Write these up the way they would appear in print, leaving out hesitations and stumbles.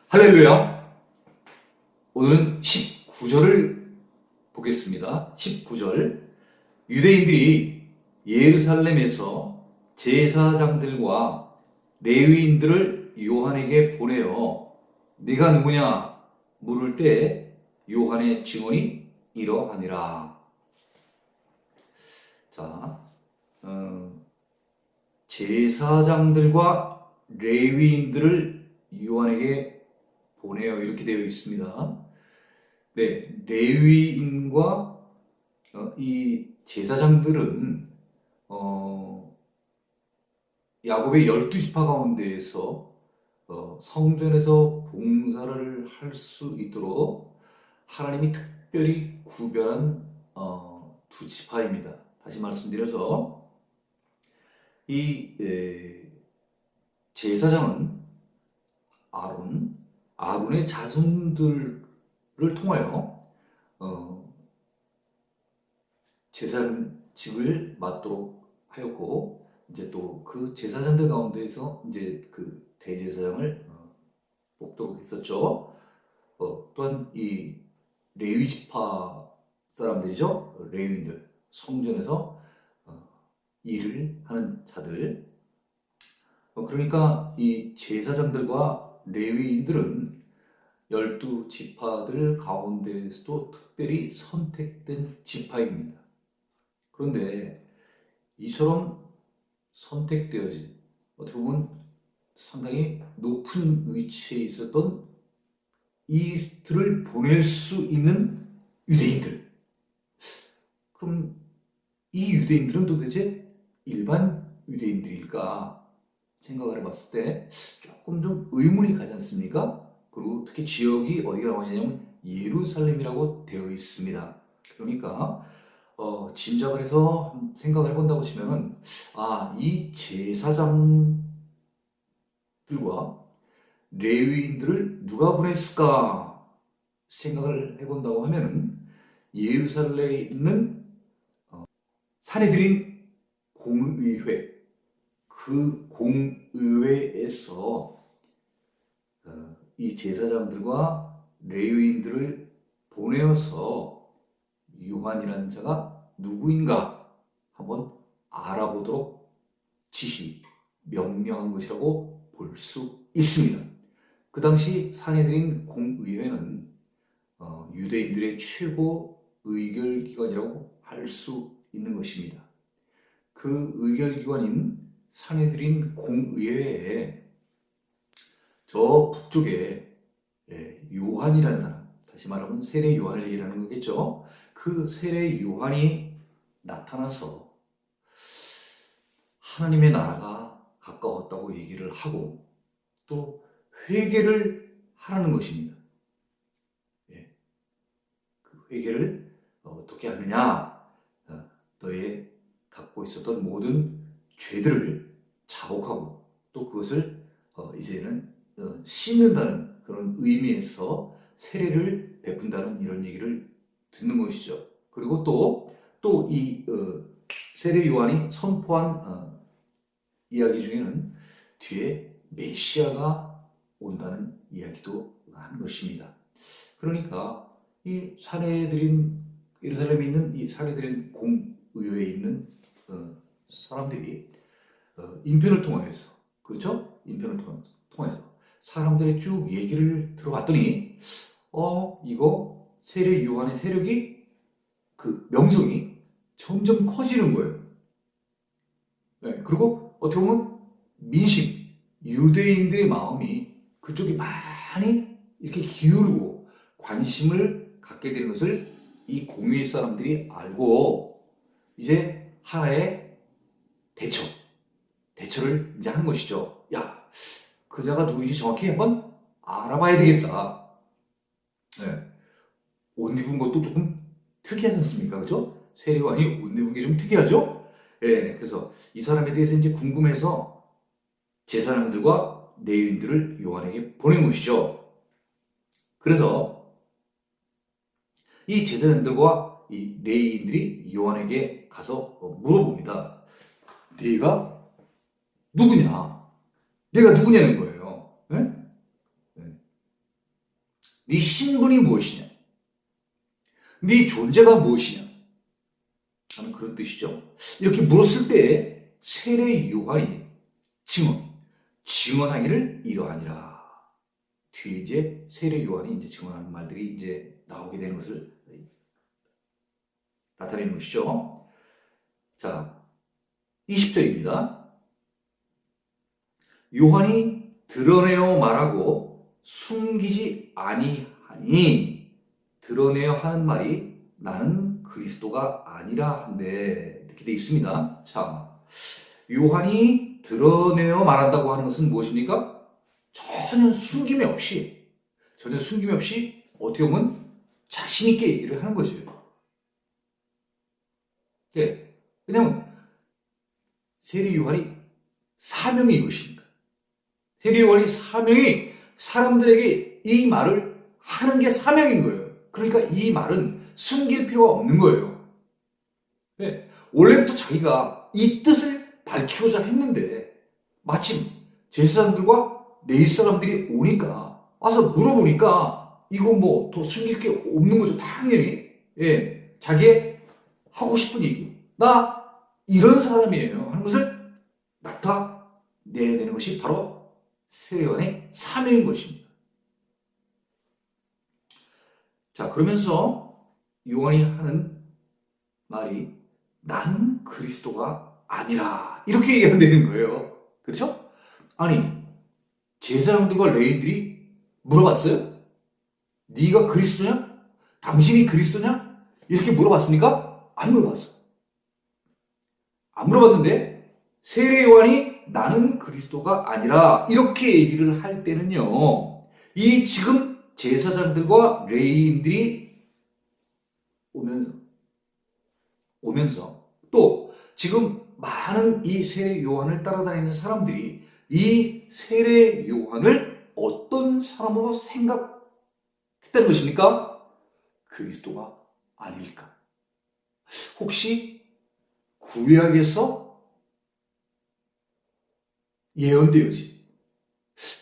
할렐루야. 오늘은 19절을 보겠습니다. 19절. 유대인들이 예루살렘에서 제사장들과 레위인들을 요한에게 보내어 네가 누구냐 물을 때 요한의 증언이 이러하니라. 자, 제사장들과 레위인들을 요한에게 보내요. 이렇게 되어 있습니다. 네, 레위인과 이 제사장들은 야곱의 12지파 가운데에서 성전에서 봉사를 할 수 있도록 하나님이 특별히 구별한 두 지파입니다. 다시 말씀드려서 이 제사장은 아론의 자손들을 통하여 제사직을 맡도록 하였고, 이제 또 그 제사장들 가운데에서 이제 그 대제사장을 뽑도록 했었죠. 또한 이 레위 지파 사람들이죠. 레위인들, 성전에서 일을 하는 자들. 그러니까 이 제사장들과 레위인들은 12지파들 가운데에서도 특별히 선택된 지파입니다. 그런데 이처럼 선택되어진, 어떻게 보면 상당히 높은 위치에 있었던 이스트를 보낼 수 있는 유대인들. 그럼 이 유대인들은 도대체 일반 유대인들일까 생각을 해봤을 때 조금 좀 의문이 가지 않습니까? 그리고 특히 지역이 어디라고 하냐면 예루살렘이라고 되어 있습니다. 그러니까 짐작을 해서 생각을 해본다고 치면은 이 제사장들과 레위인들을 누가 보냈을까 생각을 해본다고 하면은 예루살렘에 있는 산헤드린 공의회, 그 공의회에서 이 제사장들과 레위인들을 보내어서 요한이라는 자가 누구인가 한번 알아보도록 명령한 것이라고 볼 수 있습니다. 그 당시 산헤드린 공의회는 유대인들의 최고 의결기관이라고 할 수 있는 것입니다. 그 의결기관인 산헤드린 공의회에 저 북쪽에 요한이라는 사람, 다시 말하면 세례 요한을 얘기하는 거겠죠. 그 세례 요한이 나타나서 하나님의 나라가 가까웠다고 얘기를 하고 또 회개를 하라는 것입니다. 그 회개를 어떻게 하느냐? 너의 갖고 있었던 모든 죄들을 자복하고 또 그것을 이제는 씻는다는 그런 의미에서 세례를 베푼다는 이런 얘기를 듣는 것이죠. 그리고 또 이 세례 요한이 선포한 이야기 중에는 뒤에 메시아가 온다는 이야기도 한 것입니다. 그러니까 이 예루살렘에 있는 이 산헤드린 공의회에 있는 사람들이 인편을 통해서, 그렇죠? 인편을 통해서 사람들의 쭉 얘기를 들어봤더니 이거 세례 요한의 세력이, 그 명성이 점점 커지는 거예요. 네, 그리고 어떻게 보면 유대인들의 마음이 그쪽에 많이 이렇게 기울고 관심을 갖게 되는 것을 이 공의회 사람들이 알고 이제 하나의 대처를 이제 하는 것이죠. 그 자가 누구인지 정확히 한번 알아봐야 되겠다. 네. 옷 입은 것도 조금 특이하지 않습니까? 그죠? 세례요한이 옷 입은 게 좀 특이하죠? 그래서 이 사람에 대해서 이제 궁금해서 제사장들과 레위인들을 요한에게 보낸 것이죠. 그래서 이 제사장들과 이 레위인들이 요한에게 가서 물어봅니다. 네가 누구냐? 내가 누구냐는 거예요. 네? 네 신분이 무엇이냐? 네 존재가 무엇이냐? 하는 그런 뜻이죠. 이렇게 물었을 때 세례 요한이 증언하기를 이러하니라. 뒤에 이제 세례 요한이 이제 증언하는 말들이 이제 나오게 되는 것을 나타내는 것이죠. 자, 20절입니다. 요한이 드러내어 말하고 숨기지 아니하니, 드러내어 하는 말이 나는 그리스도가 아니라 한데, 이렇게 되어 있습니다. 자, 요한이 드러내어 말한다고 하는 것은 무엇입니까? 전혀 숨김이 없이 어떻게 보면 자신있게 얘기를 하는 것이에요. 네. 왜냐하면 세례 요한이 사명이 이것이니까. 세례 요한이 사명이 사람들에게 이 말을 하는 게 사명인 거예요. 그러니까 이 말은 숨길 필요가 없는 거예요. 네. 원래부터 자기가 이 뜻을 밝히고자 했는데 마침 제사장들과 레위 사람들이 오니까, 와서 물어보니까 이거 뭐 더 숨길 게 없는 거죠. 당연히. 예. 자기의 하고 싶은 얘기. 나 이런 사람이에요. 하는 것을 나타내야 되는 것이 바로 세례요한의 사명인 것입니다. 자, 그러면서 요한이 하는 말이 나는 그리스도가 아니라, 이렇게 얘기한다는 거예요. 그렇죠? 아니, 제사장들과 레위인들이 물어봤어요? 네가 그리스도냐? 당신이 그리스도냐? 이렇게 물어봤습니까? 안 물어봤어. 안 물어봤는데 세례 요한이 나는 그리스도가 아니라 이렇게 얘기를 할 때는요, 이 지금 제사장들과 레위인들이 오면서 또 지금 많은 이 세례 요한을 따라다니는 사람들이 이 세례 요한을 어떤 사람으로 생각했다는 것입니까? 그리스도가 아닐까? 혹시 구약에서 예언되어진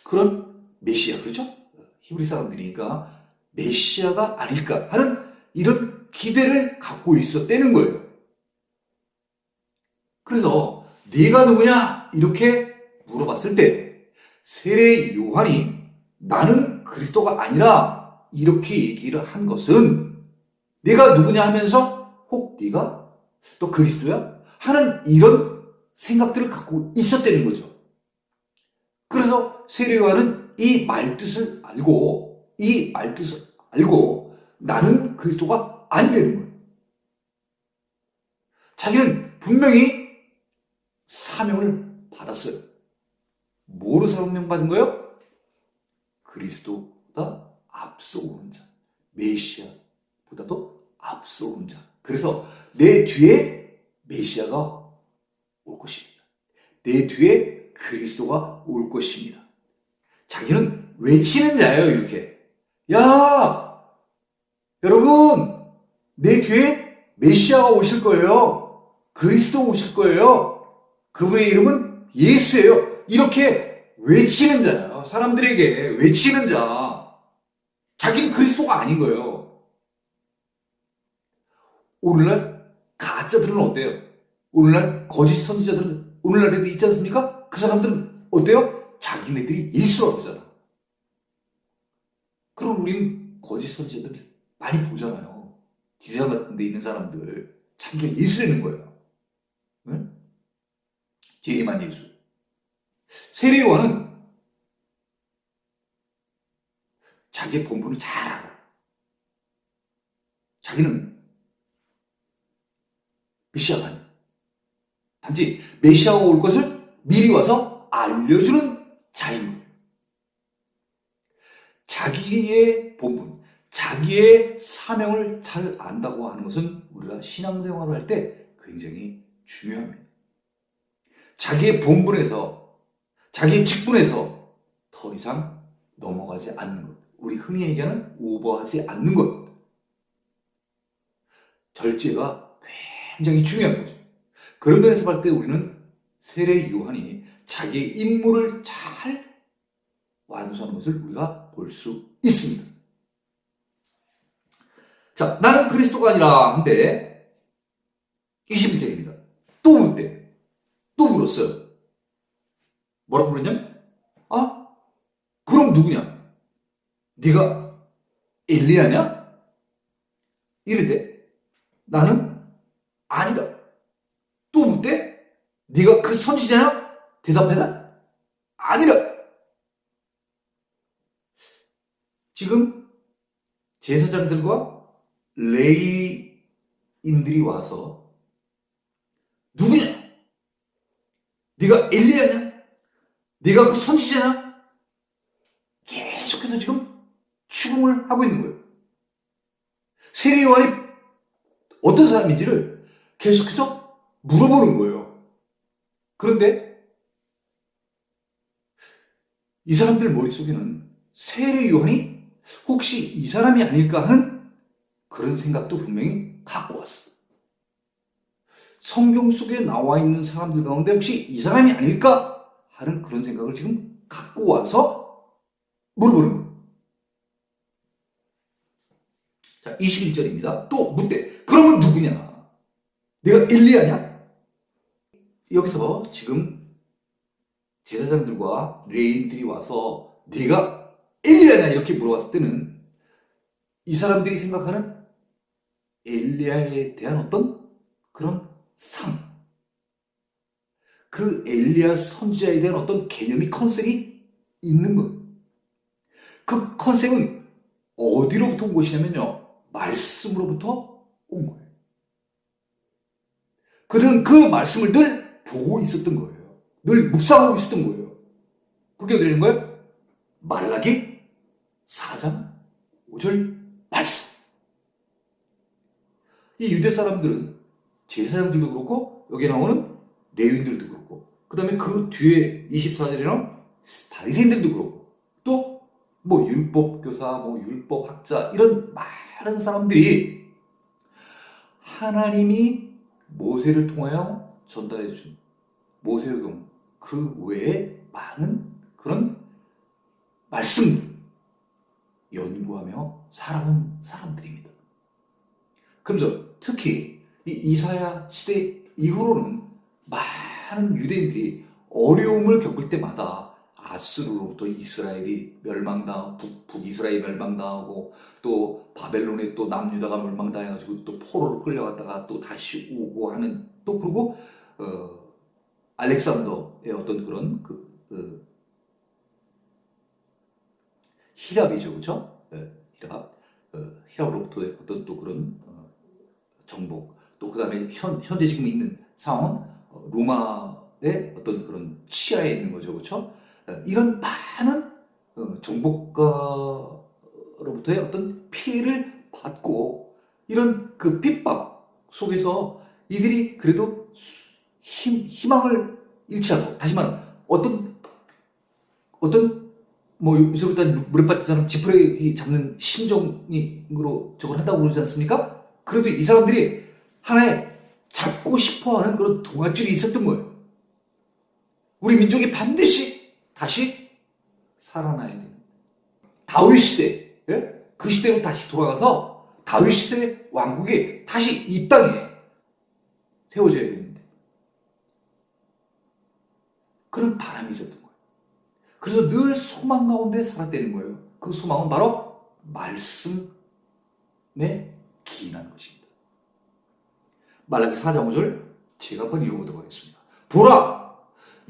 그런 메시아, 그렇죠? 히브리 사람들이니까 메시아가 아닐까 하는 이런 기대를 갖고 있었다는 거예요. 그래서 네가 누구냐? 이렇게 물어봤을 때 세례 요한이 나는 그리스도가 아니라 이렇게 얘기를 한 것은 네가 누구냐 하면서 혹 네가 또 그리스도야? 하는 이런 생각들을 갖고 있었다는 거죠. 그래서 세례 요한은 이 말뜻을 알고 나는 그리스도가 아니라는 거예요. 자기는 분명히 사명을 받았어요. 뭐로 사명 받은 거예요? 그리스도보다 앞서오는 자, 메시아보다도 앞서오는 자. 그래서 내 뒤에 메시아가 올 것입니다. 내 뒤에 그리스도가 올 것입니다. 자기는 외치는 자예요. 이렇게, 야, 여러분, 내 뒤에 메시아가 오실 거예요. 그리스도 오실 거예요. 그분의 이름은 예수예요. 이렇게 외치는 자예요. 사람들에게 외치는 자. 자기는 그리스도가 아닌 거예요. 오늘날 가짜들은 어때요? 오늘날 거짓 선지자들은 오늘날에도 있지 않습니까? 그 사람들은 어때요? 자기네들이 예수라고 하잖아. 그럼 우리는 거짓 선지자들이 많이 보잖아요. 지상 같은 데 있는 사람들 자기가 예수라는 거예요. 응? 제리만 예수. 세례 요한은 자기의 본분을 잘 알아. 자기는 메시아가 아니야. 단지 메시아가 올 것을 미리 와서 알려주는 자인 거예요. 자기의 본분, 자기의 사명을 잘 안다고 하는 것은 우리가 신앙생활을 할 때 굉장히 중요합니다. 자기의 본분에서, 자기의 직분에서 더 이상 넘어가지 않는 것. 우리 흔히 얘기하는 오버하지 않는 것. 절제가 굉장히 중요한 거죠. 그런 면에서 봤을 때 우리는 세례 요한이 자기의 임무를 잘 완수하는 것을 우리가 볼 수 있습니다. 자, 나는 그리스도가 아니라 한데 21절입니다. 또 묻대. 또 물었어요. 뭐라고 그랬냐면 아, 그럼 누구냐? 네가 엘리야냐? 이르되 나는 아니라. 또 묻대. 네가 그 선지자냐? 대답해라. 아니라. 지금 제사장들과 레위인들이 와서 누구냐? 네가 엘리야냐? 네가 그 선지자냐? 계속해서 지금 추궁을 하고 있는 거예요. 세례 요한이 어떤 사람인지를 계속해서 물어보는 거예요. 그런데 이 사람들 머릿속에는 세례 요한이 혹시 이 사람이 아닐까 하는 그런 생각도 분명히 갖고 왔어. 성경 속에 나와 있는 사람들 가운데 혹시 이 사람이 아닐까 하는 그런 생각을 지금 갖고 와서 물어보는 거예요. 자, 21절입니다. 또 묻대. 그러면 누구냐? 내가 엘리야냐? 여기서 지금 제사장들과 레인들이 와서 네가 엘리야냐 이렇게 물어봤을 때는 이 사람들이 생각하는 엘리야에 대한 어떤 그런 상, 그 엘리야 선지자에 대한 어떤 개념이 컨셉이 있는 거예요. 그 컨셉은 어디로부터 온 것이냐면요, 말씀으로부터 온 거예요. 그들은 그 말씀을 늘 보고 있었던 거예요. 늘 묵상하고 있었던 거예요. 그게 어디 있는 거예요? 말라기 4장 5절 말씀. 이 유대 사람들은 제사장들도 그렇고 여기 나오는 레위인들도 그렇고 그 다음에 그 뒤에 24절이랑 바리새인들도 그렇고 또 뭐 율법교사, 뭐 율법학자 이런 많은 사람들이 하나님이 모세를 통하여 전달해 준 모세오경 그 외에 많은 그런 말씀을 연구하며 살아온 사람들입니다. 그래서 특히 이 이사야 시대 이후로는 많은 유대인들이 어려움을 겪을 때마다 아수르로부터 이스라엘이 멸망당하고 북이스라엘이 멸망당하고 또 바벨론에 또 남유다가 멸망당해가지고 또 포로로 끌려갔다가 또 다시 오고 하는 또 그리고 알렉산더의 어떤 그런 히랍이죠, 그렇죠? 히랍, 히랍으로부터의 어떤 또 그런 정복, 또 그 다음에 현재 지금 있는 상황은 로마의 어떤 그런 치하에 있는 거죠, 그렇죠? 이런 많은 정복가로부터의 어떤 피해를 받고 이런 그 핍박 속에서 이들이 그래도 희망을 잃지 않고 다시 말하면 어떤 뭐 요새부터 물에 빠진 사람 지푸라기 잡는 심정으로 저걸 한다고 그러지 않습니까? 그래도 이 사람들이 하나의 잡고 싶어하는 그런 동아줄이 있었던 거예요. 우리 민족이 반드시 다시 살아나야 되는 다윗 시대, 예? 그 시대로 다시 돌아가서 다윗 시대 왕국이 다시 이 땅에 세워져야 되는데 그런 바람이 있었던 거예요. 그래서 늘 소망 가운데 살았다는 거예요. 그 소망은 바로 말씀에 기인한 것입니다. 말라기 4장 5절 제가 한번 읽어보도록 하겠습니다. 보라!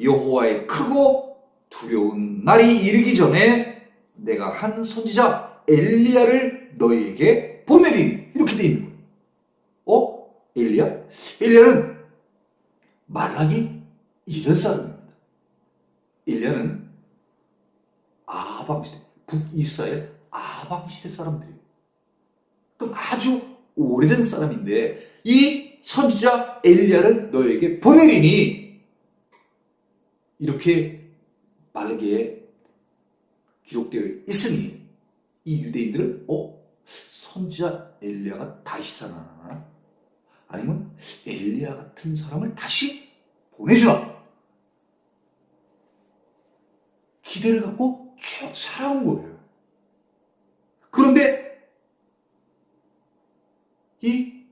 여호와의 크고 두려운 날이 이르기 전에 내가 한 선지자 엘리야를 너희에게 보내리니 이렇게 되어 있는 거예요. 엘리야? 엘리야는 말라기 이전 사람입니다. 엘리야는 아방시대, 북이스라엘 아방시대 사람들이에요. 그럼 아주 오래된 사람인데 이 선지자 엘리야를 너에게 보내리니 이렇게 말라기에 기록되어 있으니 이 유대인들은 선지자 엘리야가 다시 살아나나? 아니면 엘리야 같은 사람을 다시 보내주나? 기대를 갖고 쭉 살아온 거예요. 그런데 이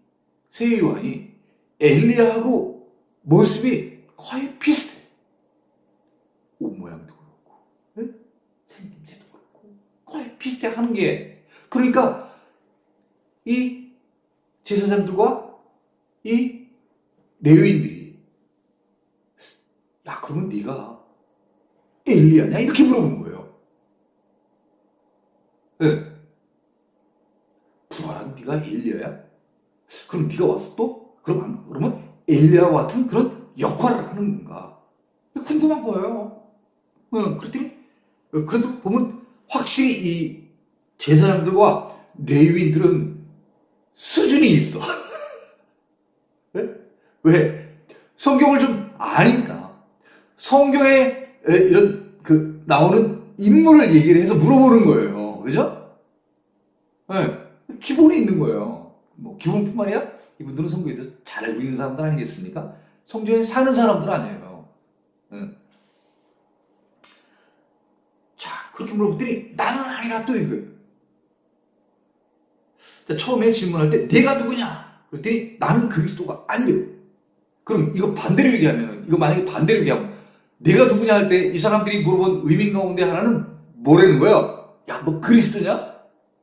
세 요한이 엘리야하고 모습이 거의 비슷해. 옷 모양도 그렇고, 네? 생김새도 그렇고, 거의 비슷해 하는 게. 그러니까 이 제사장들과 이 레위인들이 야, 그러면 네가 엘리야냐? 이렇게 물어보는 거예요. 네. 부활한 네가 엘리야야? 그럼 네가 와서 또 그러면 엘리야와 같은 그런 역할을 하는 건가? 궁금한 거예요. 그랬더니 그래도 보면 확실히 이 제사장들과 레위인들은 수준이 있어. 네? 왜? 성경을 좀 아니까. 성경에 이런 나오는 인물을 얘기를 해서 물어보는 거예요. 그죠? 네. 기본이 있는 거예요. 뭐 기본뿐만 아니라 이분들은 성경에서 잘 알고 있는 사람들 아니겠습니까? 성경에 사는 사람들 아니에요. 네. 자, 그렇게 물어봤더니 나는 아니라 또 이거예요. 자, 처음에 질문할 때 내가 누구냐? 그랬더니 나는 그리스도가 아니래요. 그럼 이거 반대로 얘기하면, 이거 만약에 반대로 얘기하면 내가 누구냐 할 때 이 사람들이 물어본 의미 가운데 하나는 뭐라는 거야? 야, 너 그리스도냐?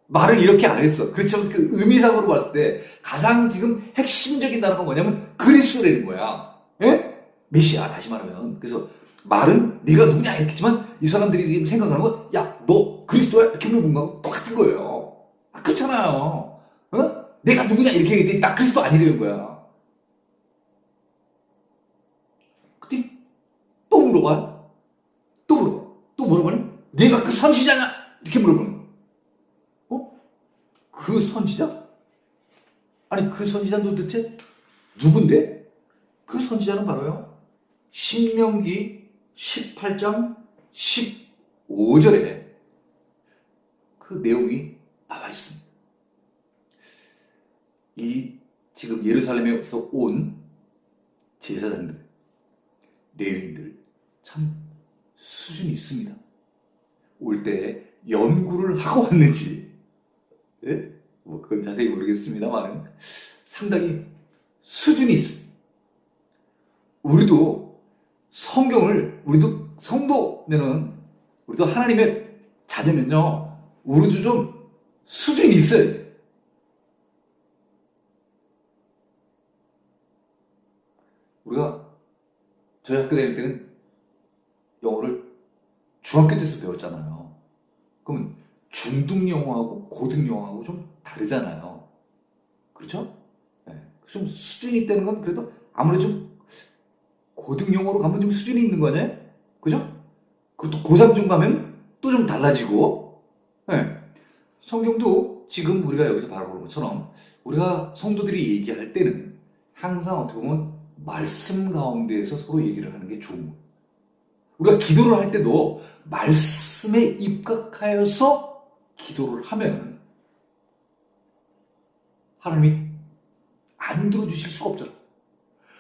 말을 이렇게 안 했어. 그렇지만 그 의미상으로 봤을 때 가장 지금 핵심적인 단어가 뭐냐면 그리스도라는 거야. 예? 메시아, 다시 말하면. 그래서 말은 네가 누구냐 이렇게 했지만 이 사람들이 지금 생각하는 건 야, 너 그리스도야? 이렇게 물어본 거하고 똑같은 거예요. 그렇잖아요. 어? 내가 누구냐 이렇게 얘기했더니 나 그리스도 아니라는 거야. 그때 또 물어봐요. 또 물어봐요. 네가 그 선지자냐? 이렇게 물어보는 거야. 그 선지자? 아니, 그 선지자는 도대체 누군데? 그 선지자는 바로요, 신명기 18장 15절에 그 내용이 나와 있습니다. 이 지금 예루살렘에서 온 제사장들, 레위인들 참 수준이 있습니다. 올 때 연구를 하고 왔는지, 예? 뭐 그건 자세히 모르겠습니다만 상당히 수준이 있습니다. 우리도 우리도 성도면은, 우리도 하나님의 자녀면요, 우리도 좀 수준이 있어야 돼. 우리가 저희 학교 다닐 때는 영어를 중학교 때서 배웠잖아요. 그러면 중등 영어하고 고등 영어하고 좀 다르잖아요. 그렇죠? 네. 좀 수준이 있다는 건 그래도 아무래도 좀 고등 영어로 가면 좀 수준이 있는 거냐? 그죠? 그리고 또 고3 좀 가면 또 좀 달라지고. 네. 성경도 지금 우리가 여기서 바라보는 것처럼 우리가 성도들이 얘기할 때는 항상 어떻게 보면 말씀 가운데에서 서로 얘기를 하는 게 좋은 거예요. 우리가 기도를 할 때도 말씀에 입각하여서 기도를 하면 하나님이 안 들어주실 수가 없잖아.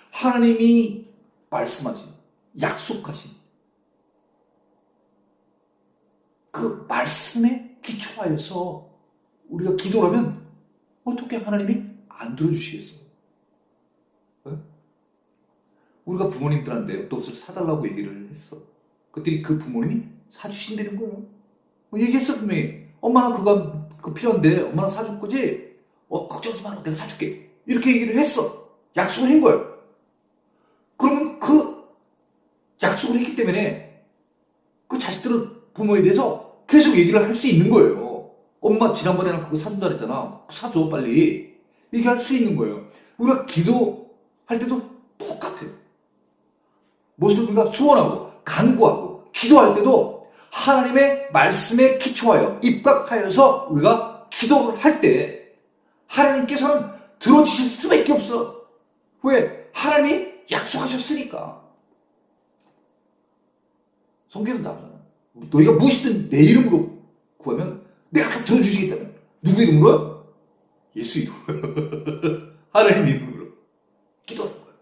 하나님이 말씀하신, 약속하신 그 말씀에 기초하여서 우리가 기도를 하면 어떻게 하나님이 안 들어주시겠어요? 네? 우리가 부모님들한테 옷을 사달라고 얘기를 했어. 그랬더니 그 부모님이 사주신다는 거예요. 얘기했어, 분명히. 엄마는 그거 필요한데 엄마는 사줄 거지? 걱정하지 마, 내가 사줄게. 이렇게 얘기를 했어. 약속을 한 거예요. 그러면 그 약속을 했기 때문에 그 자식들은 부모에 대해서 계속 얘기를 할 수 있는 거예요. 엄마 지난번에 난 그거 사준다 그랬잖아. 사줘, 빨리. 얘기할 수 있는 거예요. 우리가 기도할 때도 똑같아요. 무엇을 우리가 소원하고 간구하고 기도할 때도 하나님의 말씀에 기초하여 입각하여서 우리가 기도를 할 때 하나님께서는 들어주실 수밖에 없어. 왜? 하나님이 약속하셨으니까. 성경은 나오잖아. 너희가 무엇이든 내 이름으로 구하면 내가 다 들어주시겠다면. 누구 이름으로요? 예수 이름으로. 하나님 이름으로 기도하는 거예요.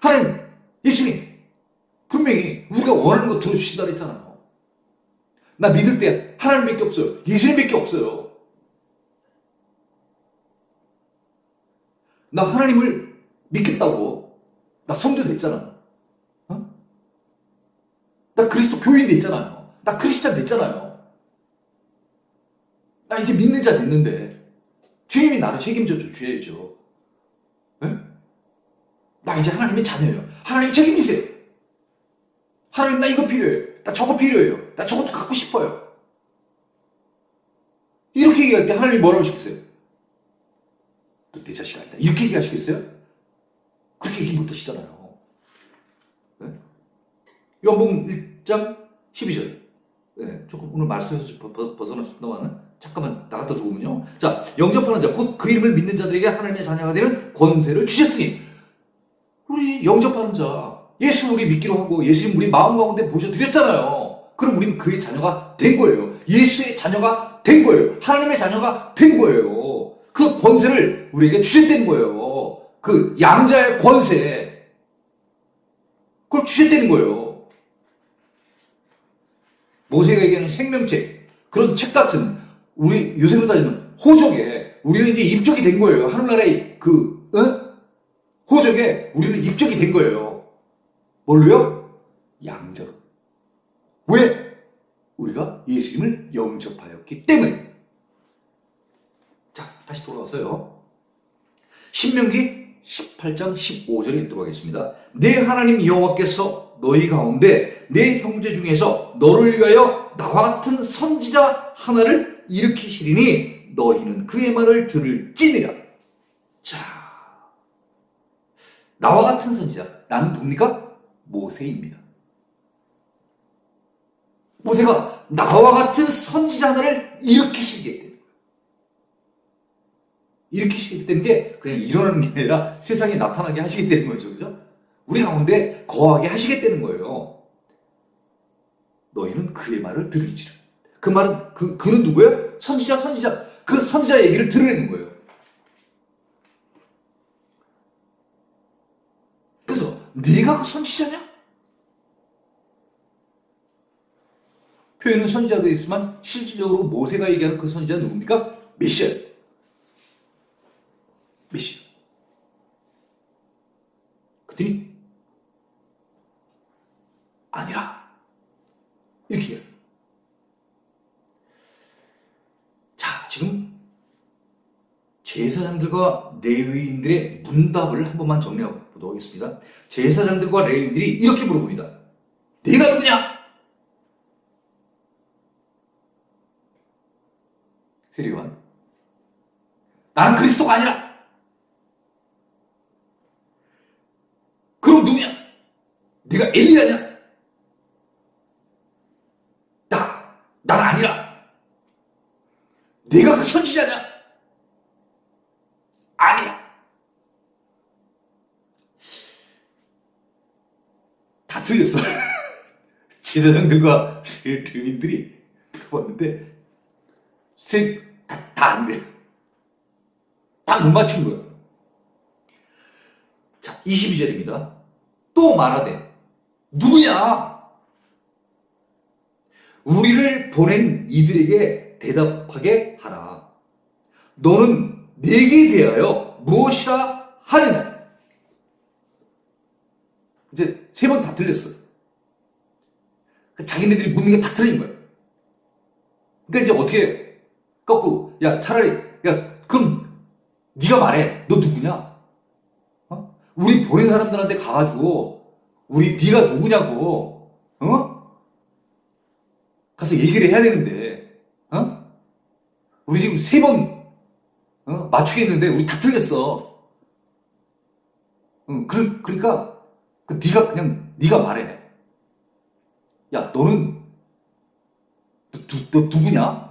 하나님, 예수님, 분명히 우리가 원하는 거 들어주신다 그랬잖아요. 나 믿을 때 하나님밖에 없어요. 예수님밖에 없어요. 나 하나님을 믿겠다고. 나 성도 됐잖아. 어? 나 그리스도 교인 됐잖아요. 나 크리스찬 됐잖아요. 나 이제 믿는 자 됐는데 주님이 나를 책임져 주셔야죠. 네? 나 이제 하나님의 자녀예요. 하나님 책임지세요. 하나님 나 이거 필요해요. 나 저거 필요해요. 나 저것도 갖고 싶어요. 이렇게 얘기할 때 하나님이 뭐라고 하시겠어요? 너 내 자식 아니다. 이렇게 얘기하시겠어요? 그렇게 얘기 못 하시잖아요. 네? 요한복음 1장 12절. 네, 조금 오늘 말씀에서 벗어났습니다만 잠깐만 나갔다 들어오면요. 자, 영접하는 자, 곧 그 이름을 믿는 자들에게 하나님의 자녀가 되는 권세를 주셨으니 우리 영접하는 자, 예수 우리 믿기로 하고 예수님 우리 마음 가운데 모셔드렸잖아요. 그럼 우리는 그의 자녀가 된 거예요. 예수의 자녀가 된 거예요. 하나님의 자녀가 된 거예요. 그 권세를 우리에게 주셨다는 거예요. 그 양자의 권세, 그걸 주셨다는 거예요. 모세가 얘기하는 생명책, 그런 책 같은, 우리 요새로 따지면 호적에 우리는 이제 입적이 된 거예요. 하늘나라의 호적에 우리는 입적이 된 거예요. 뭘로요? 양자로. 왜? 우리가 예수님을 영접하였기 때문에. 자, 다시 돌아와서요. 신명기 18장 15절 읽도록 하겠습니다. 내 하나님 여호와께서 너희 가운데 내 형제 중에서 너를 위하여 나와 같은 선지자 하나를 일으키시리니 너희는 그의 말을 들을지니라. 자, 나와 같은 선지자. 나는 누굽니까? 모세입니다. 모세가 나와 같은 선지자 하나를 일으키시게 돼요. 일으키시겠다는 게 그냥 일어나는 게 아니라 세상에 나타나게 하시겠다는 거죠. 그죠? 우리 가운데 거하게 하시겠다는 거예요. 너희는 그의 말을 들을지라. 그 말은, 그는 누구예요? 선지자. 그 선지자 얘기를 들으라는 거예요. 그래서 네가 그 선지자냐? 표현은 선지자로 되어 있지만 실질적으로 모세가 얘기하는 그 선지자는 누굽니까? 메시아예요. 메시아. 그랬더니 아니라 이렇게 얘기해요. 자, 지금 제사장들과 레위인들의 문답을 한 번만 정리해 보도록 하겠습니다. 제사장들과 레위인들이 이렇게 물어봅니다. 네가 누구냐? 세례요한. 나는 그리스도가 아니라. 그럼 누구냐? 네가 엘리야냐? 난 아니라. 네가 그 선지자냐? 아니야. 다 틀렸어. 제사장들과 레위인들이 물어봤는데 다 안 돼. 다 못 맞춘 거야. 자, 22절입니다. 또 말하되 누구냐? 우리를 보낸 이들에게 대답하게 하라. 너는 내게 대하여 무엇이라 하느냐? 이제 3번 다 틀렸어요. 자기네들이 묻는 게 다 틀린 거예요. 그러니까 이제 어떻게 해요? 거꾸로, 야, 차라리, 야, 그럼 네가 말해. 너 누구냐? 어? 우리 보낸 사람들한테 가가지고 네가 누구냐고, 가서 얘기를 해야 되는데, 우리 지금 3번, 맞추겠는데 우리 다 틀렸어. 그러니까 네가 말해. 야, 너는 너 누구냐?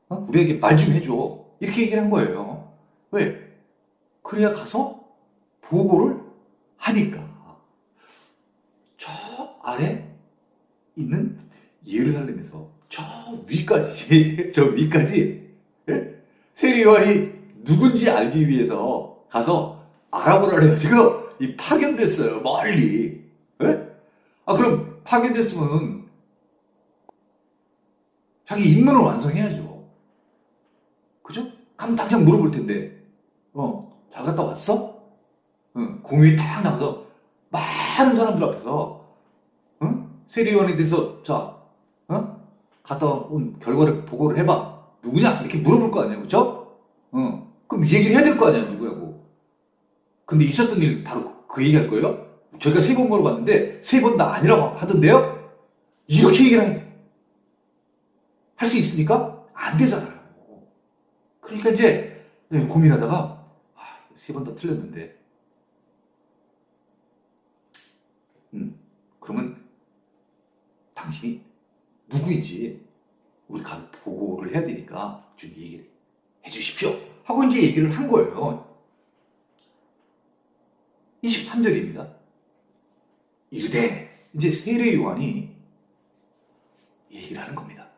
우리에게 말 좀 해줘. 이렇게 얘기를 한 거예요. 왜? 그래야 가서 보고를 하니까. 저 아래 있는 예루살렘에서 저 위까지, 예? 세례요한이 누군지 알기 위해서 가서 알아보라 그래가지고 파견됐어요. 멀리. 예? 그럼 파견됐으면 자기 임무를 완성해야죠. 그죠? 그럼 당장 물어볼 텐데 잘 갔다 왔어? 공휴일 딱 나가서 많은 사람들 앞에서 세례요한에 대해서 갔다 온 결과를 보고를 해봐. 누구냐? 이렇게 물어볼 거 아니야, 그쵸? 그럼 얘기를 해야 될 거 아니야, 누구라고. 근데 있었던 일 바로 그 얘기 할 거예요? 저희가 3번 물어봤는데 3번 다 아니라고 하던데요? 이렇게 얘기를 할 수 있습니까? 안 되잖아요. 그러니까 이제 고민하다가 3번 다 틀렸는데 그러면 당신이 누구인지 우리 가서 보고를 해야 되니까 좀 얘기를 해주십시오 하고 이제 얘기를 한 거예요. 23절입니다. 이르되 이제 세례 요한이 얘기를 하는 겁니다.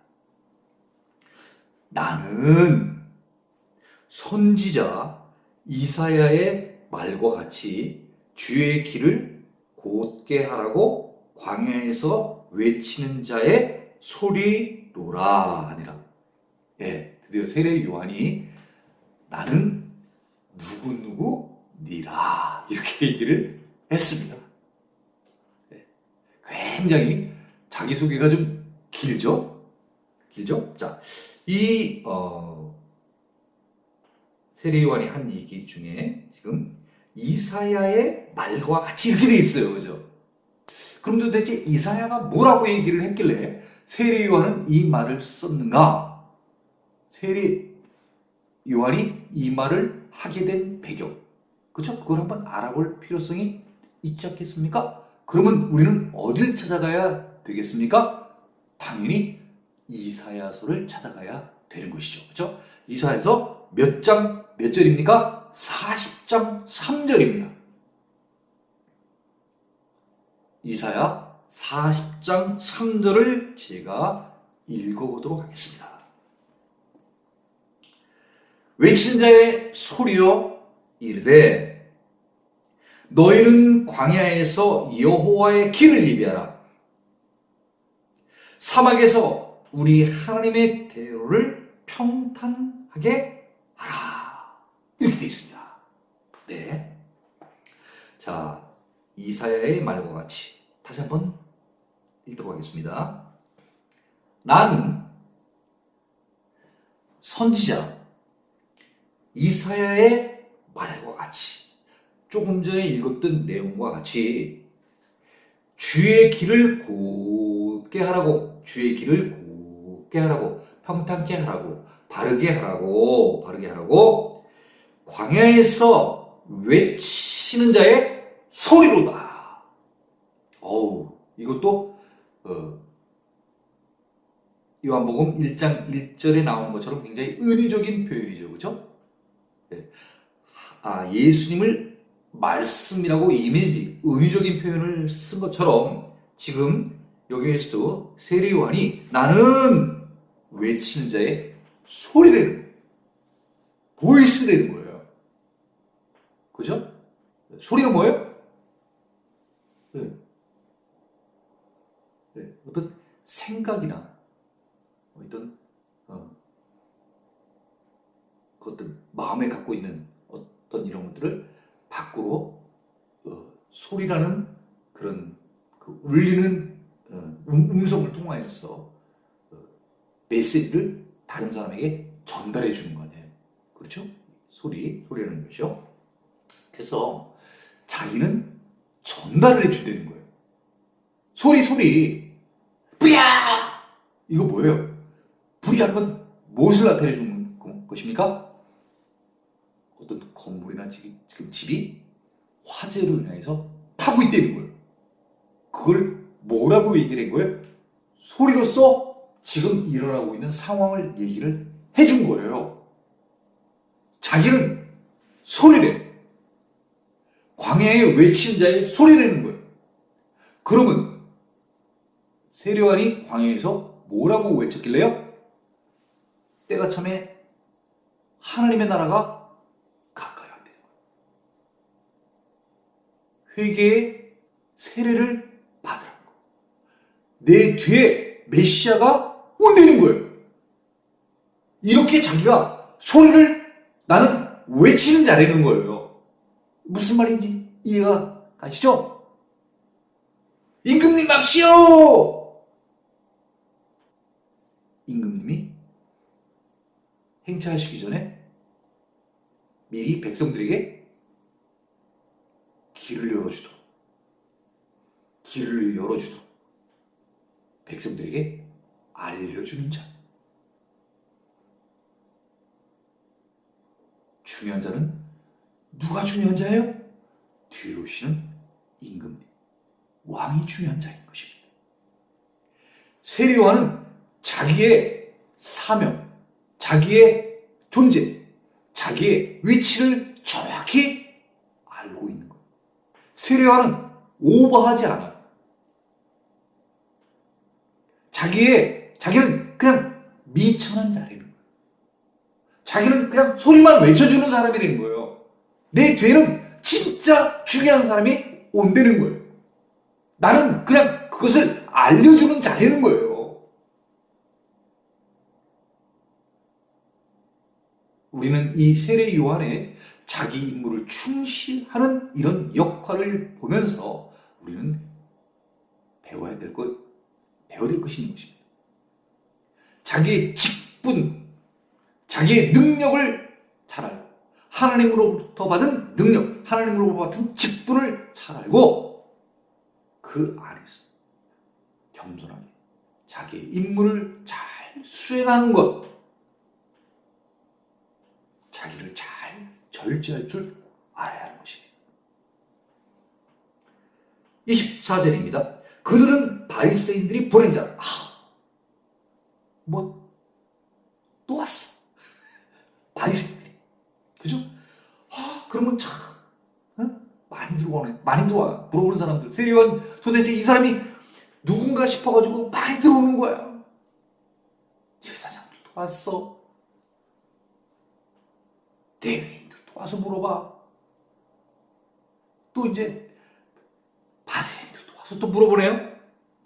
나는 선지자 이사야의 말과 같이 주의 길을 곧게 하라고 광야에서 외치는 자의 소리로라 하니라. 드디어 세례 요한이 나는 누구니라 이렇게 얘기를 했습니다. 굉장히 자기소개가 좀 길죠? 자, 이 세례 요한이 한 얘기 중에 지금 이사야의 말과 같이 이렇게 돼 있어요. 그죠? 그럼 도대체 이사야가 뭐라고 얘기를 했길래 세례 요한은 이 말을 썼는가? 세례 요한이 이 말을 하게 된 배경. 그렇죠? 그걸 한번 알아볼 필요성이 있지 않겠습니까? 그러면 우리는 어딜 찾아가야 되겠습니까? 당연히 이사야서를 찾아가야 되는 것이죠. 그렇죠? 이사야서 몇 장 몇 절입니까? 40장 3절입니다. 이사야 40장 3절을 제가 읽어보도록 하겠습니다. 외친 자의 소리여 이르되 너희는 광야에서 여호와의 길을 예비하라. 사막에서 우리 하나님의 대로를 평탄하게 하라. 이렇게 되어 있습니다. 네. 자, 이사야의 말과 같이 다시 한번 읽도록 하겠습니다. 나는 선지자 이사야의 말과 같이 조금 전에 읽었던 내용과 같이 주의 길을 곧게 하라고, 주의 길을 곧게 하라고, 평탄케 하라고, 바르게 하라고 광야에서 외치는 자의 소리로다. 이것도 요한복음 1장 1절에 나오는 것처럼 굉장히 은유적인 표현이죠. 그렇죠? 네. 예수님을 말씀이라고 이미지, 은유적인 표현을 쓴 것처럼 지금 여기에서도 세례 요한이 나는 외치는 자의 소리라는 거예요. 보이스라는 거예요. 그죠? 소리가 뭐예요? 어떤 생각이나 어떤 어떤 마음에 갖고 있는 어떤 이런 것들을 밖으로 소리라는 그런 울리는 음성을 통하여서 메시지를 다른 사람에게 전달해 주는 거 아니에요. 그렇죠? 소리라는 것이요. 그래서 자기는 전달을 해 준다는 거예요. 소리. 뿌야! 이거 뭐예요? 불이라는 건 무엇을 나타내 주는 것입니까? 어떤 건물이나 지금 집이 화재로 인해서 타고 있다는 거예요. 그걸 뭐라고 얘기를 한 거예요? 소리로서 지금 일어나고 있는 상황을 얘기를 해준 거예요. 자기는 소리래. 광야에 외치는 자의 소리라는 거예요. 그러면 세례 요한이 광야에서 뭐라고 외쳤길래요? 때가 참에 하나님의 나라가 가까이 왔대요. 회개의 세례를 받으라는 거예요. 내 뒤에 메시아가 온다는 거예요. 이렇게 자기가 소리를 나는 외치는 자라는 거예요. 무슨 말인지 이해가 가시죠? 임금님 맙시오! 임금님이 행차하시기 전에 미리 백성들에게 길을 열어주도록 백성들에게 알려주는 자. 중요한 자는 누가 중요한 자예요? 뒤에 오시는 임금님, 왕이 중요한 자인 것입니다. 세례요한은 자기의 사명, 자기의 존재, 자기의 위치를 정확히 알고 있는 거예요. 세례요한은 오버하지 않아요. 자기는 그냥 미천한 자라는 거예요. 자기는 그냥 소리만 외쳐주는 사람이라는 거예요. 내 뒤에는 진짜 중요한 사람이 온다는 거예요. 나는 그냥 그것을 알려주는 자라는 거예요. 우리는 이 세례 요한의 자기 임무를 충실하는 이런 역할을 보면서 우리는 배워야 될 것이 있는 것입니다. 자기의 직분, 자기의 능력을 잘 알고, 하나님으로부터 받은 능력, 하나님으로부터 받은 직분을 잘 알고, 그 안에서 겸손하게 자기의 임무를 잘 수행하는 것, 자기를 잘 절제할 줄 알아야 하는 것입니다. 24절입니다. 그들은 바리새인들이 보낸 자라. 또 왔어. 바리새인들이. 그죠? 그러면 참, 많이 들어오네. 많이 들어와. 물어보는 사람들. 세례요한 도대체 이 사람이 누군가 싶어가지고 많이 들어오는 거야. 제사장들도 왔어. 레위인들도 와서 물어봐. 또 이제 바리새인들도 와서 또 물어보네요.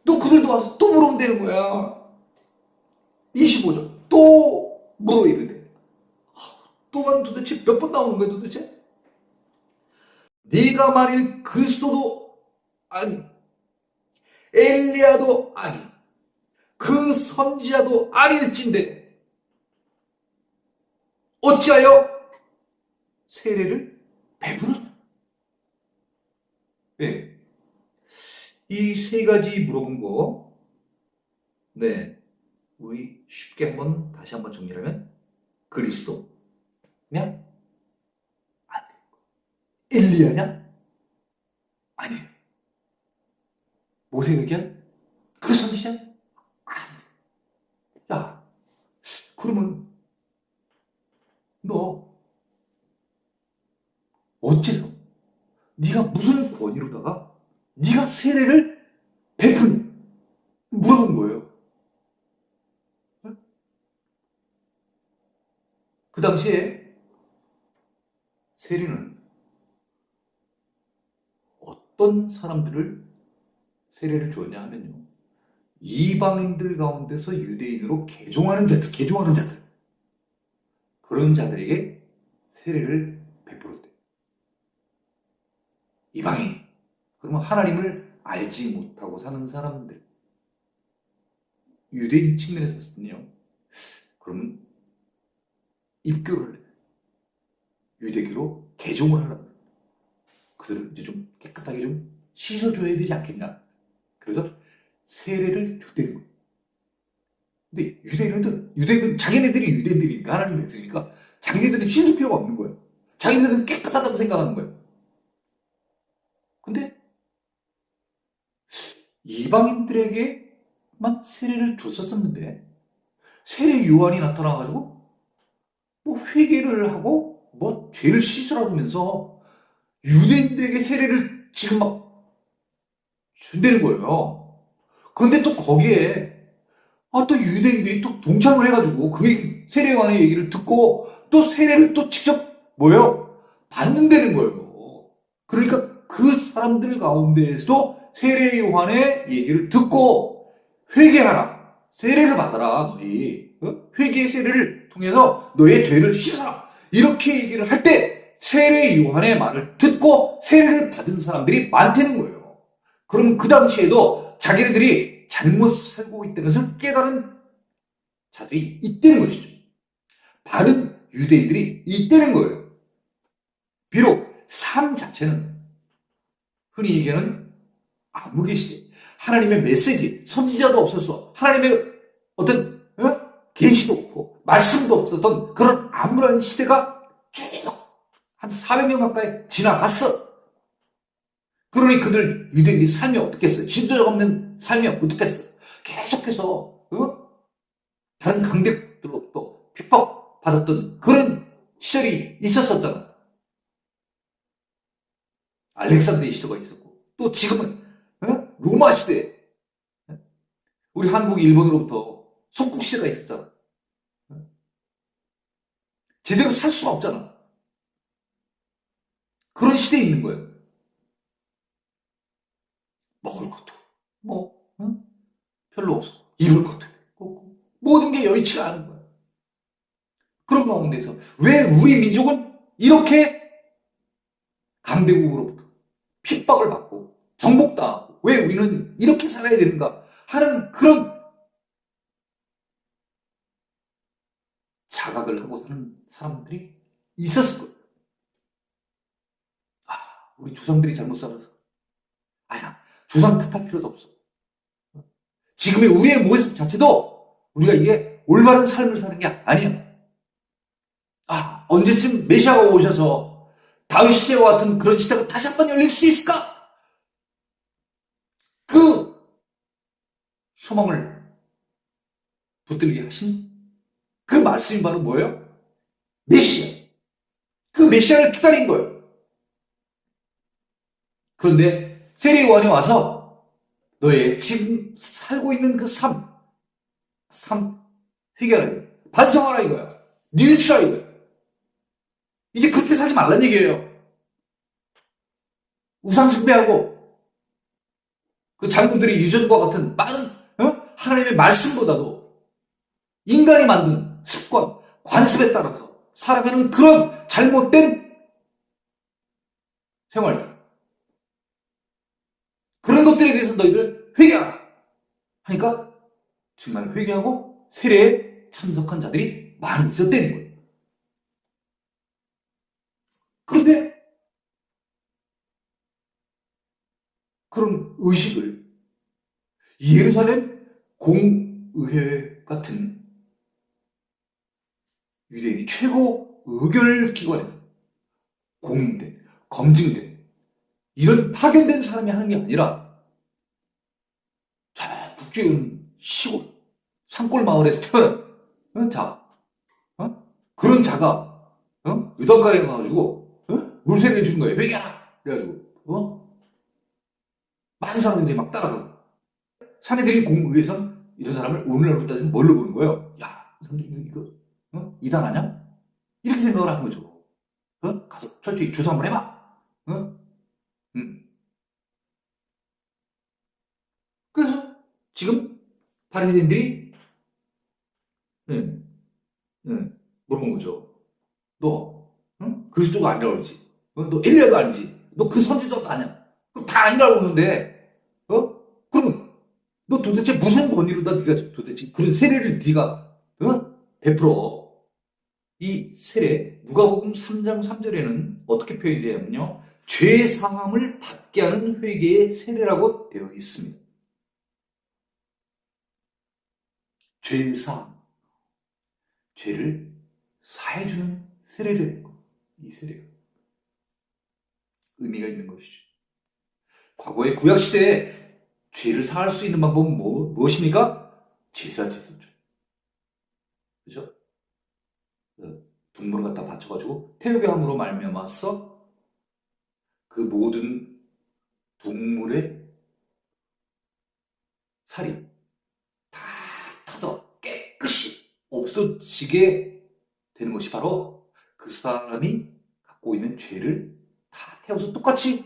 또 그들도 와서 또 물으면 되는 거야. 25절. 또 물어 이르되. 또만 도대체 몇 번 나오는 거야 도대체? 네가 만일 그리스도도 아니, 엘리야도 아니, 그 선지자도 아닐진데 어찌하여 세례를 베풀었나? 네. 이 세 가지 물어본 거, 네, 우리 쉽게 다시 한번 정리하면, 그리스도냐? 아니에요. 엘리야냐? 아니에요. 모세가 얘기한 그 선지자? 아니에요. 야, 그러면 너 어째서 네가 무슨 권위로다가 네가 세례를 베푸냐? 물어본 거예요. 그 당시에 세례는 어떤 사람들을 세례를 주었냐 하면요, 이방인들 가운데서 유대인으로 개종하는 자들, 그런 자들에게 세례를 베풀었대요. 이방인, 그러면 하나님을 알지 못하고 사는 사람들, 유대인 측면에서 봤을 때는요, 그러면 입교를 유대교로 개종을 하려고 그들을 이제 좀 깨끗하게 좀 씻어줘야 되지 않겠냐. 그래서 세례를 줬다는 거예요. 근데 유대인은 자기네들이 유대인들이니까, 하나님 백성이니까 자기네들은 씻을 필요가 없는 거예요. 자기네들은 깨끗하다고 생각하는 거예요. 근데 이방인들에게만 세례를 줬었는데 세례 요한이 나타나가지고 회개를 하고 죄를 씻으라고 하면서 유대인들에게 세례를 지금 준다는 거예요. 그런데 또 거기에 또 유대인들이 또 동참을 해가지고 그 세례 요한의 얘기를 듣고 또 세례를 또 직접 받는다는 거예요. 그러니까 그 사람들 가운데에서도 세례 요한의 얘기를 듣고 회개하라, 세례를 받아라, 너희 회개의 세례를 통해서 너의 죄를 씻어라, 이렇게 얘기를 할 때 세례 요한의 말을 듣고 세례를 받은 사람들이 많다는 거예요. 그럼 그 당시에도 자기네들이 잘못 살고 있다는 것을 깨달은 자들이 있다는 것이죠. 바른 유대인들이 있다는 거예요. 비록 삶 자체는 흔히 얘기하는 암흑의 시대, 하나님의 메시지, 선지자도 없었어. 하나님의 어떤 계시도 없고 말씀도 없었던 그런 암울한 시대가 쭉 한 400년 가까이 지나갔어. 그러니 그들 유대인이 삶이 어떻겠어요? 진도적 없는 삶이 어떻겠어요? 계속해서 다른 강대국들로부터 핍박받았던 그런 시절이 있었었잖아. 알렉산드의 시대가 있었고 또 지금은 로마 시대, 우리 한국 일본으로부터 속국 시대가 있었잖아. 제대로 살 수가 없잖아. 그런 시대에 있는 거예요. 먹을 것도 별로 없어. 입을 것도 없고 모든 게 여의치가 않은 거야. 그런 가운데서 왜 우리 민족은 이렇게 강대국으로부터 핍박을 받고 정복당하고 왜 우리는 이렇게 살아야 되는가 하는 그런 자각을 하고 사는 사람들이 있었을 거예요. 우리 조상들이 잘못 살아서. 아니야, 조상 탓할 필요도 없어. 지금의 우리의 모습 자체도 우리가 이게 올바른 삶을 사는 게 아니야. 언제쯤 메시아가 오셔서 다윗 시대와 같은 그런 시대가 다시 한번 열릴 수 있을까? 그 소망을 붙들게 하신 그 말씀이 바로 뭐예요? 메시아. 그 메시아를 기다린 거예요. 그런데 세례 요한이 와서 너의 지금 살고 있는 그 삶 해결하라 이거야. 반성하라 이거야. 뉘우치라 이거야. 이제 그렇게 살지 말란 얘기예요. 우상숭배하고 그 장군들의 유전과 같은 많은 하나님의 말씀보다도 인간이 만든 습관, 관습에 따라서 살아가는 그런 잘못된 생활들, 그런 것들에 대해서 너희들 회개하라 하니까 정말 회개하고 세례에 참석한 자들이 많이 있었다는 거예요. 그런데 그런 의식을 예루살렘 공의회 같은 유대인이 최고 의결기관에서 공인된, 검증된 이런 파견된 사람이 하는 게 아니라 저 북쪽에 시골 산골 마을에서 태어난 그런 자가 유단가에 가가지고 물세례 준 거예요. 회개하라 그래가지고 많은 사람들이 막 따라가고 사내들이 공의회에선 이런 사람을 오늘날로 따지면 뭘로 보는 거예요? 야, 이거 이단 아냐? 이렇게 생각을 하는 거죠. 가서 철저히 조사 한번 해봐. 그래서 지금 바리새인들이 물어본 거죠. 너 그리스도가 아니라고 그러지? 너 엘리야도 아니지? 너 그 선지자도 아니야? 그거 다 아니라고 그러는데 그러면 너 도대체 무슨 권위로다 네가 도대체 그런 세례를 네가 베풀어? 이 세례 누가복음 3장 3절에는 어떻게 표현이 되냐면요. 죄 사함을 받게 하는 회개의 세례라고 되어 있습니다. 죄 사함, 죄를 사해주는 세례를 이 세례가 의미가 있는 것이죠. 과거의 구약 시대에 죄를 사할 수 있는 방법은 무엇입니까? 제사죠. 그죠? 동물을 갖다 바쳐가지고 태우게 함으로 말미암아서 그 모든 동물의 살이 다 타서 깨끗이 없어지게 되는 것이 바로 그 사람이 갖고 있는 죄를 다 태워서 똑같이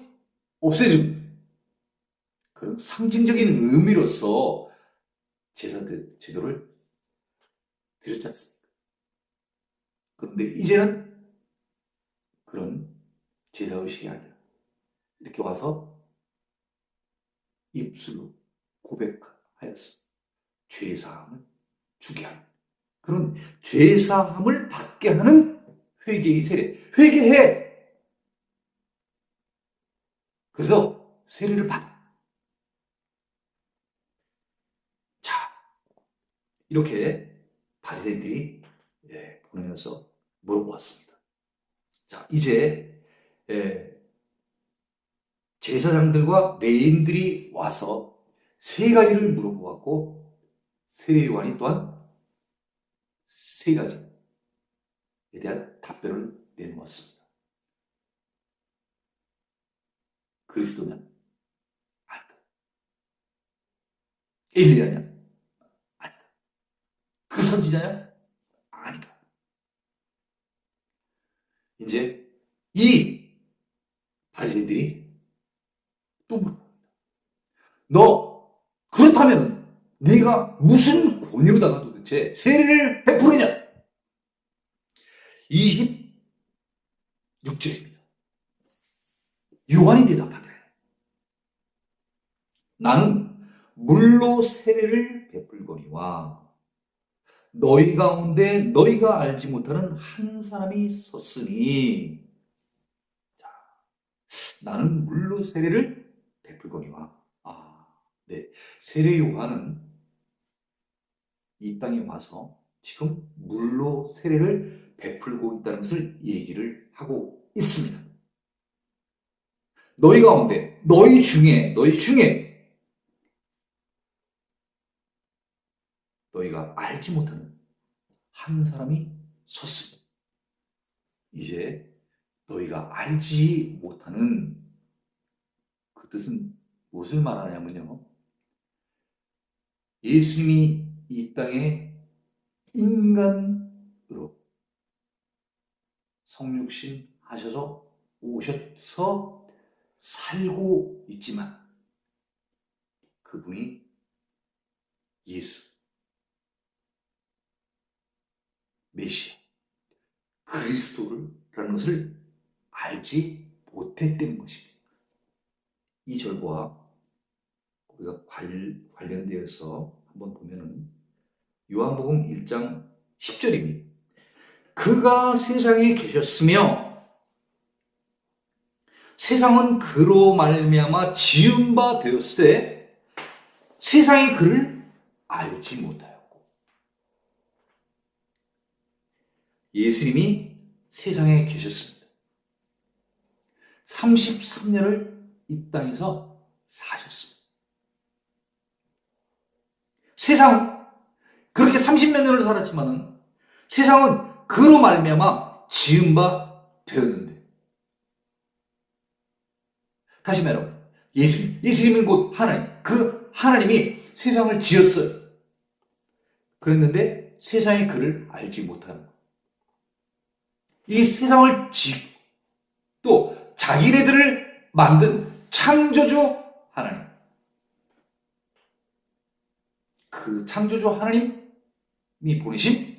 없애주는 그런 상징적인 의미로서 제도를 드렸지 않습니까? 그런데 이제는 제사의식이 아니라 이렇게 와서 입술로 고백하였습니다. 죄사함을 주게 하는 그런 죄사함을 받게 하는 회개의 세례. 회개해! 그래서 세례를 받아. 자, 이렇게 바리새인들이 보내면서 물어보았습니다. 자, 이제 제사장들과 레인들이 와서 세 가지를 물어보았고 세례 요한이 또한 세 가지에 대한 답변을 내놓았습니다. 그리스도냐? 아니다. 엘리야냐? 아니다. 그 선지자냐? 아니다. 이제 이 바리새인들이 또 물어봅니다. 너 그렇다면 네가 무슨 권위로다가 도대체 세례를 베푸느냐? 26절입니다. 요한이 대답하되 나는 물로 세례를 베풀거니와 너희 가운데 너희가 알지 못하는 한 사람이 섰으니 자, 나는 물로 세례를 베풀거니와 네, 세례 요한은 이 땅에 와서 지금 물로 세례를 베풀고 있다는 것을 얘기를 하고 있습니다. 너희 가운데 너희 중에 너희가 알지 못하는 한 사람이 섰습니다. 이제 너희가 알지 못하는 그 뜻은 무엇을 말하냐면요. 예수님이 이 땅에 인간으로 성육신 하셔서 오셔서 살고 있지만 그분이 예수, 메시아, 그리스도라는 것을 알지 못했다는 것입니다. 이 절과 우리가 관련되어서 한번 보면은 요한복음 1장 10절입니다. 그가 세상에 계셨으며 세상은 그로 말미암아 지은 바 되었을 때 세상이 그를 알지 못하였고 예수님이 세상에 계셨습니다. 33년을 이 땅에서 사셨습니다. 세상은 그렇게 30몇 년을 살았지만은 세상은 그로 말미암아 지은 바 되었는데 다시 말하면 예수님은 곧 하나님, 그 하나님이 세상을 지었어요. 그랬는데 세상이 그를 알지 못하는 거예요. 이 세상을 지고 또 자기네들을 만든 창조주 하나님, 그 창조주 하나님이 보내신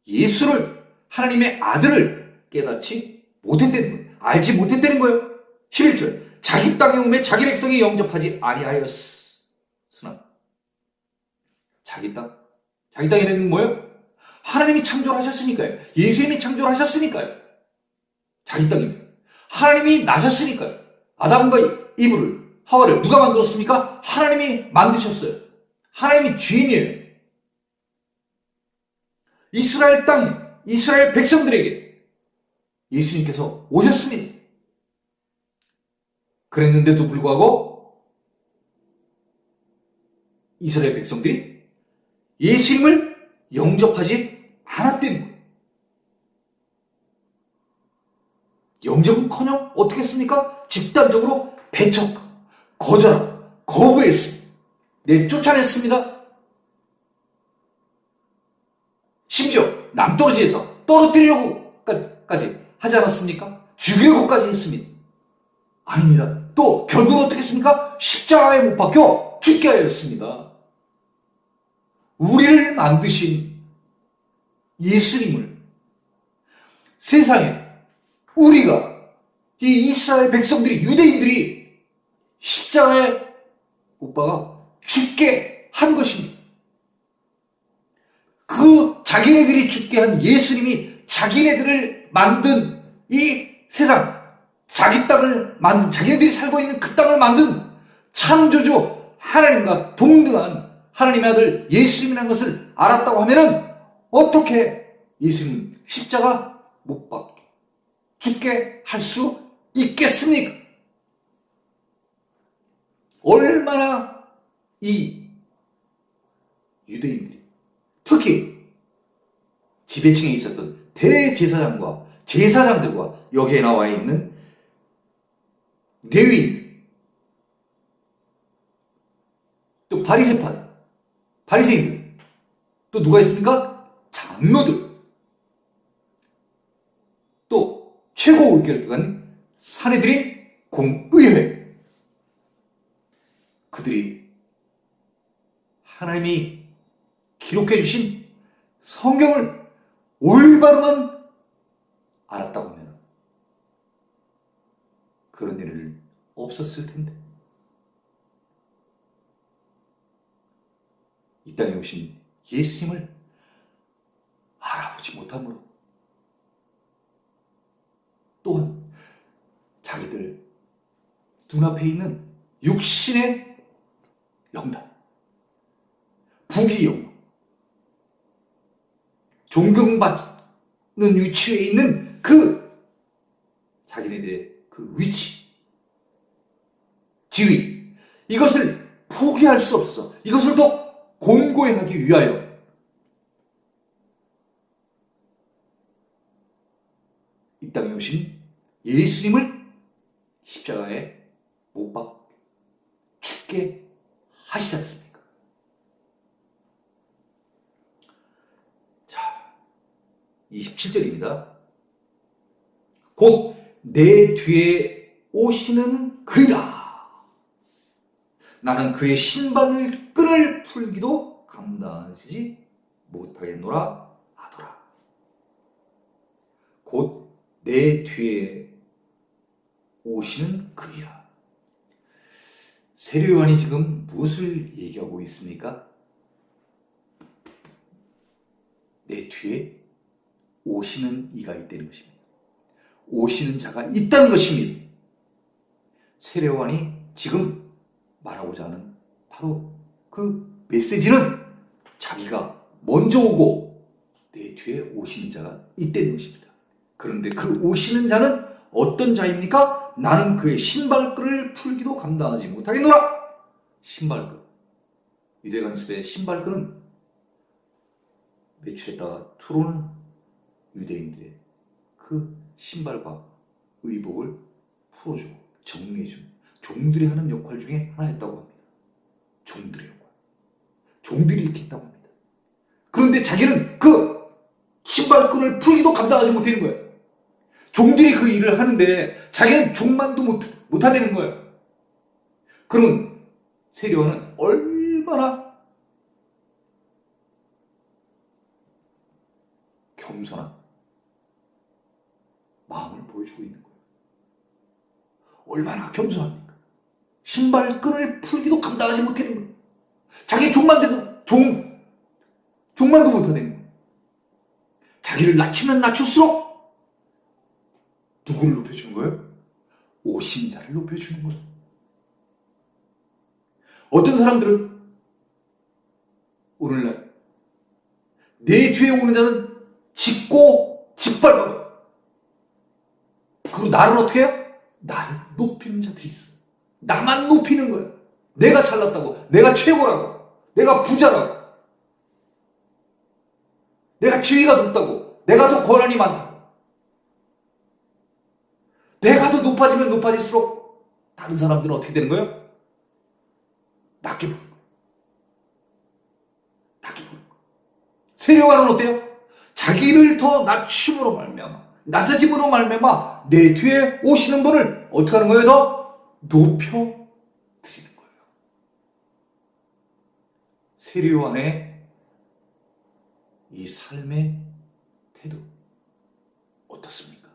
예수를, 하나님의 아들을 깨닫지 못했다는 거예요. 알지 못했다는 거예요. 11절 자기 땅에 오매 자기 백성이 영접하지 아니하였으나 자기 땅에는 뭐예요? 하나님이 창조를 하셨으니까요. 예수님이 창조를 하셨으니까요. 자기 땅입니다. 하나님이 나셨으니까요. 아담과 이브를, 하와를 누가 만들었습니까? 하나님이 만드셨어요. 하나님이 주인이에요. 이스라엘 땅, 이스라엘 백성들에게 예수님께서 오셨습니다. 그랬는데도 불구하고 이스라엘 백성들이 예수님을 영접하지 않았다는 거예요. 영접은커녕 어떻게 했습니까? 집단적으로 배척, 거절하고 거부했습니다. 내쫓아냈습니다. 심지어 낭떠러지에서 떨어뜨리려고까지 하지 않았습니까? 죽이려고까지 했습니다. 아닙니다. 또 결국은 어떻게 했습니까? 십자가에 못 박혀 죽게 하였습니다. 우리를 만드신 예수님을 세상에 우리가 이 이스라엘 백성들이, 유대인들이 십자가에 못 박아 죽게 한 것입니다. 그 자기네들이 죽게 한 예수님이 자기네들을 만든 이 세상, 자기 땅을 만든, 자기네들이 살고 있는 그 땅을 만든 창조주 하나님과 동등한 하나님의 아들 예수님이라는 것을 알았다고 하면은 어떻게 예수님 십자가 못 박게, 죽게 할 수 있겠습니까? 얼마나 이 유대인들이, 특히 지배층에 있었던 대제사장과 제사장들과 여기에 나와 있는 레위인들, 또 바리새인들, 또 누가 있습니까? 장로들, 또 최고 의결기관 사내들인 공의회, 그들이 하나님이 기록해 주신 성경을 올바로만 알았다고 하면 그런 일은 없었을 텐데, 이 땅에 오신 예수님을 알아보지 못함으로, 또한 자기들 눈앞에 있는 육신의 영광, 부귀 영광, 존경받는 위치에 있는 그 자기네들의 그 위치, 지위, 이것을 포기할 수 없어. 이것을 더 공고히 하기 위하여 이 땅에 오신 예수님을 십자가에 못 박게, 죽게 하시지 않습니까? 자, 27절입니다. 곧 내 뒤에 오시는 그이라. 나는 그의 신발을 끈을 풀기도 감당하지 못하겠노라 하더라. 곧 내 뒤에 오시는 그이라. 세례 요한이 지금 무엇을 얘기하고 있습니까? 내 뒤에 오시는 이가 있다는 것입니다. 오시는 자가 있다는 것입니다. 세례 요한이 지금 말하고자 하는 바로 그 메시지는 자기가 먼저 오고 내 뒤에 오시는 자가 있다는 것입니다. 그런데 그 오시는 자는 어떤 자입니까? 나는 그의 신발끈을 풀기도 감당하지 못하겠노라. 신발끈, 유대관습의 신발끈은 매출했다가 들어오는 유대인들의 그 신발과 의복을 풀어주고 정리해주는 종들이 하는 역할 중에 하나였다고 합니다. 종들의 역할, 종들이 이렇게 했다고 합니다. 그런데 자기는 그 신발끈을 풀기도 감당하지 못하는 거예요. 종들이 그 일을 하는데 자기는 종만도 못하는 거예요. 그러면 세례 요한은 얼마나 겸손한 마음을 보여주고 있는 거예요. 얼마나 겸손합니까? 신발끈을 풀기도 감당하지 못하는 거예요. 자기 종만 돼도 종만도 못하는 거예요. 자기를 낮추면 낮출수록 누구를 높여주는 거예요? 오신 자를 높여주는 거예요. 어떤 사람들은 오늘날 내 뒤에 오는 자는 짚고 짓밟아요. 그리고 나를 어떻게 해요? 나를 높이는 자들이 있어. 나만 높이는 거예요. 내가 잘났다고, 내가 최고라고, 내가 부자라고, 내가 지위가 높다고, 내가 더 권한이 많다고. 내가 더 높아지면 높아질수록 다른 사람들은 어떻게 되는 거예요? 낮게 보는 거예요. 낮게 보는 거예요. 세례 요한은 어때요? 자기를 더 낮춤으로 말미암아, 낮아짐으로 말미암아 내 뒤에 오시는 분을 어떻게 하는 거예요? 더 높여 드리는 거예요. 세례 요한의 이 삶의 태도 어떻습니까?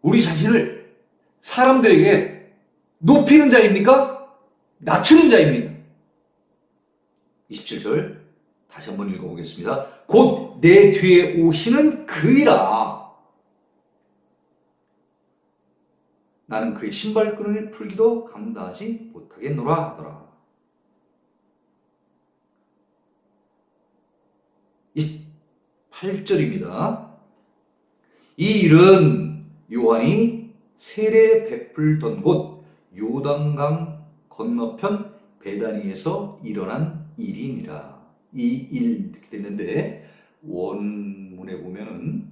우리 자신을 사람들에게 높이는 자입니까? 낮추는 자입니까? 27절 다시 한번 읽어보겠습니다. 곧 내 뒤에 오시는 그이라. 나는 그의 신발끈을 풀기도 감당하지 못하겠노라 하더라. 28절입니다. 이 일은 요한이 세례 베풀던 곳 요단강 건너편 베다니에서 일어난 일이니라. 이 일 이렇게 됐는데 원문에 보면은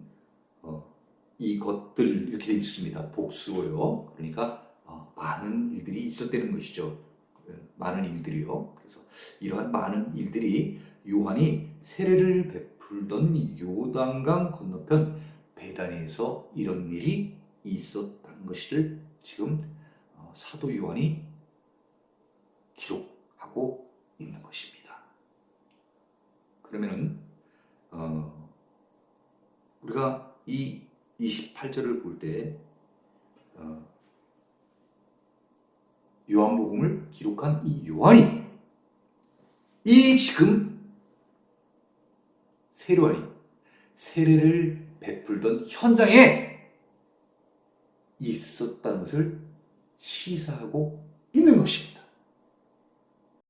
이것들 이렇게 되어 있습니다. 복수어요. 그러니까 많은 일들이 있었다는 것이죠. 많은 일들이요. 그래서 이러한 많은 일들이 요한이 세례를 베풀던 요단강 건너편 베다니에서 이런 일이 있었다는 것을 지금 사도 요한이 기록하고 있는 것입니다. 그러면은 우리가 이 28절을 볼 때 요한복음을 기록한 이 요한이 이 지금 세례요한이 세례를 베풀던 현장에 있었다는 것을 시사하고 있는 것입니다.